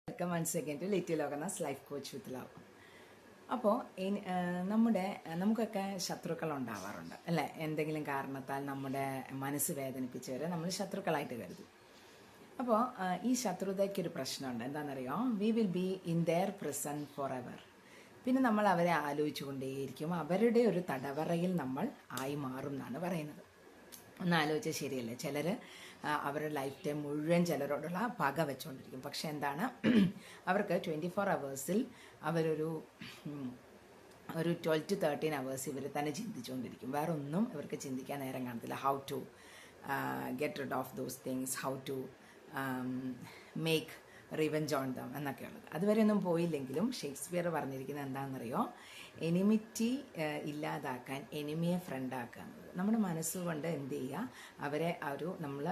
Welcome once again to little organize life coach with love. അപ്പോൾ നമുക്കൊക്കെ ശത്രുക്കൾ ഉണ്ടാവാറുണ്ട് അല്ലേ? എന്തെങ്കിലും കാരണത്താൽ നമ്മുടെ മനസ്സ് വേദനിപ്പിച്ചവരെ നമ്മൾ ശത്രുക്കളായിട്ട് കരുതും. അപ്പോൾ ഈ ശത്രുതയ്ക്കൊരു പ്രശ്നമുണ്ട്. എന്താണെന്നറിയോ? We will be in there present for ever. പിന്നെ നമ്മൾ അവരെ ആലോചിച്ചു കൊണ്ടേയിരിക്കും. അവരുടെ ഒരു തടവറയിൽ നമ്മൾ ആയി മാറും എന്നാണ് പറയുന്നത്. ഒന്ന് ആലോചിച്ചാൽ ശരിയല്ലേ? ചിലർ അവരുടെ ലൈഫ് ടൈം മുഴുവൻ ചിലരോടുള്ള പക വെച്ചുകൊണ്ടിരിക്കും. പക്ഷെ എന്താണ്, അവർക്ക് 24 hours അവരൊരു 12 to 13 hours ഇവർ തന്നെ ചിന്തിച്ചുകൊണ്ടിരിക്കും. വേറെ ഒന്നും ഇവർക്ക് ചിന്തിക്കാൻ നേരം കാണത്തില്ല. How to get rid of those things, how to make revenge on them എന്നൊക്കെയുള്ളത്. അതുവരെ ഒന്നും പോയില്ലെങ്കിലും ഷേക്സ്പിയർ പറഞ്ഞിരിക്കുന്നത് എന്താണെന്നറിയോ? എനിമിറ്റി ഇല്ലാതാക്കാൻ എനിമിയെ ഫ്രണ്ടാക്കുക എന്നുള്ളത്. നമ്മുടെ മനസ്സുകൊണ്ട് എന്ത് ചെയ്യുക, അവരെ നമ്മൾ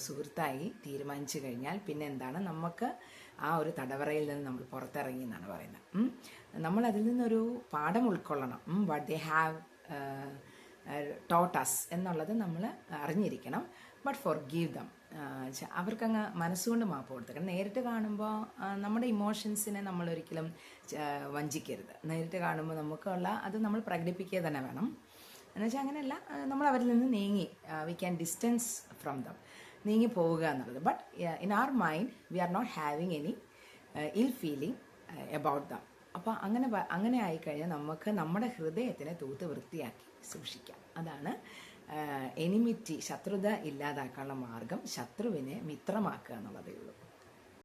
സുഹൃത്തായി തീരുമാനിച്ചു കഴിഞ്ഞാൽ പിന്നെ എന്താണ്, നമുക്ക് ആ ഒരു തടവറയിൽ നിന്ന് നമ്മൾ പുറത്തിറങ്ങി എന്നാണ് പറയുന്നത്. നമ്മൾ അതിൽ നിന്നൊരു പാഠം ഉൾക്കൊള്ളണം. What they have taught us എന്നുള്ളത് നമ്മൾ അറിഞ്ഞിരിക്കണം. But forgive them. അവർക്കങ്ങ് മനസ്സുകൊണ്ട് മാപ്പ് കൊടുത്തേക്കണം. നേരിട്ട് കാണുമ്പോൾ നമ്മുടെ ഇമോഷൻസിനെ നമ്മളൊരിക്കലും വഞ്ചിക്കരുത്. നേരിട്ട് കാണുമ്പോൾ നമുക്കുള്ള അത് നമ്മൾ പ്രകടിപ്പിക്കുക തന്നെ വേണം. എന്നുവെച്ചാൽ അങ്ങനെയല്ല, നമ്മൾ അവരിൽ നിന്ന് നീങ്ങി we can distance from them, നീങ്ങി പോവുക എന്നുള്ളത്. But in our mind we are not having any ill feeling about them. അപ്പോൾ അങ്ങനെ ആയിക്കഴിഞ്ഞാൽ നമുക്ക് നമ്മുടെ ഹൃദയത്തിനെ തൂത്ത് വൃത്തിയാക്കി സൂക്ഷിക്കാം. അതാണ് എനിമിറ്റി, ശത്രുത ഇല്ലാതാക്കാനുള്ള മാർഗം. ശത്രുവിനെ മിത്രമാക്കുക എന്നുള്ളതേ ഉള്ളൂ.